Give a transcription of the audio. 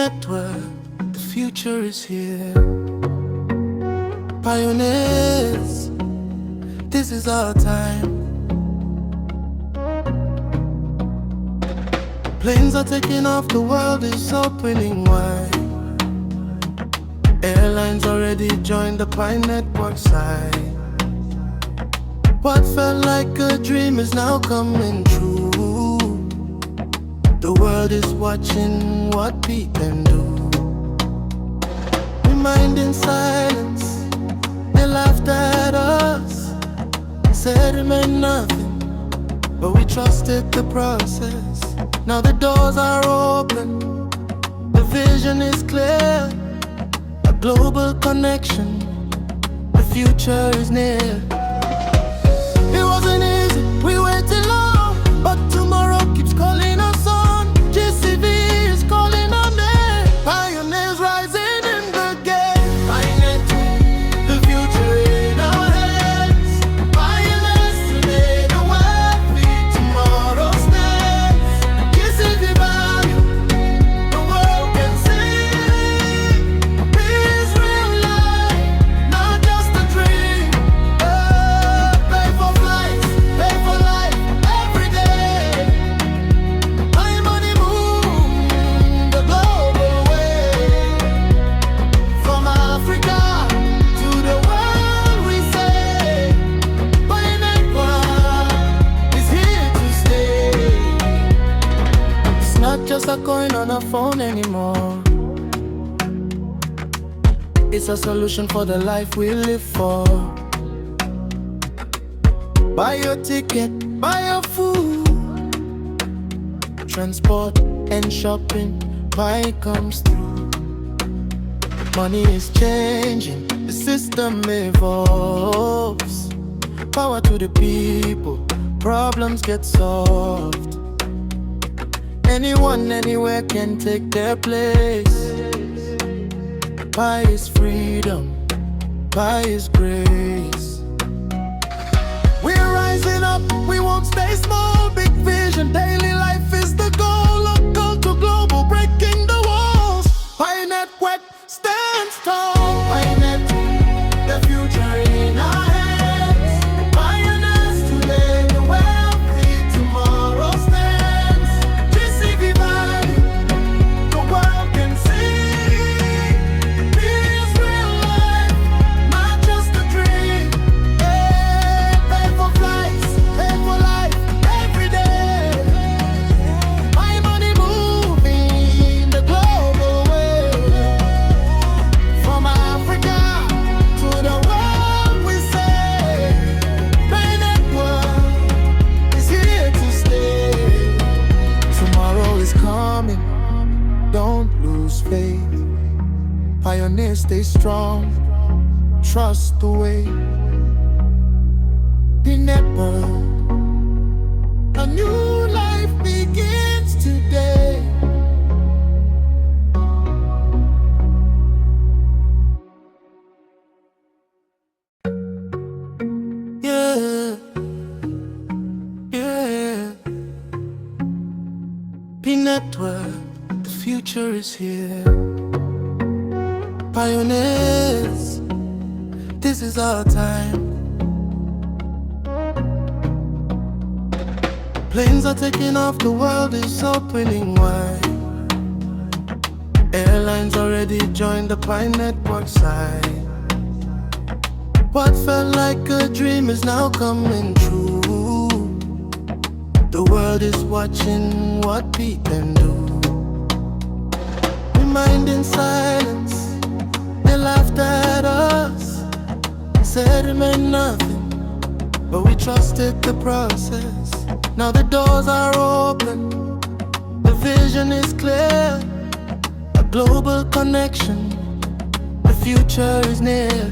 network, the future is here. Pioneers, this is our time. Planes are taking off, the world is opening wide. Airlines already joined the Pi network side. What felt like a dream is now coming true. The world is watching what we can do. We mined in silence, they laughed at us, said it meant nothing, but we trusted the process. Now the doors are open, the vision is clear. A global connection, the future is near. It wasn't easy, we waited long, but tomorrow keeps calling us on. GCV is calling our name. Pioneers rising in the game. Pioneer, the future in our hands. Pioneers today, the wealthy tomorrow stands. GCV value, the world can see. Peace, real life, not just a dream. Pay for flights, pay for life, every day. My money move the global way. From Africa to the world we say, my network is here to stay. It's not just a coin on a phone anymore. It's a solution for the life we live for. Buy your ticket, buy your food, transport and shopping, Pi comes through. Money is changing, the system evolves. Power to the people, problems get solved. Anyone, anywhere can take their place. Pi is freedom, Pi is grace. We're rising up, we won't stay small. Big vision, daily life is the goal. Local to global, breaking the walls. Pi network stands tall. Pi net, the future in our hands. Pioneers today, the wealthy tomorrow stands. GCV value, the world can see. Peace, real life, not just a dream. Pay for flights, pay for life, every day. My money moving the global way. From Africa to the world we say, my network is here to stay. Tomorrow is coming, don't lose faith. Pioneers stay strong, trust the way. The network, a new life begins today. Yeah, yeah. P network, the future is here. Pioneers, this is our time. Planes are taking off, the world is opening wide. Airlines already joined the Pi network side. What felt like a dream is now coming true. The world is watching what we can do. We mined in silence, they laughed at us, said it meant nothing, but we trusted the process. Now the doors are open, the vision is clear. A global connection, the future is near.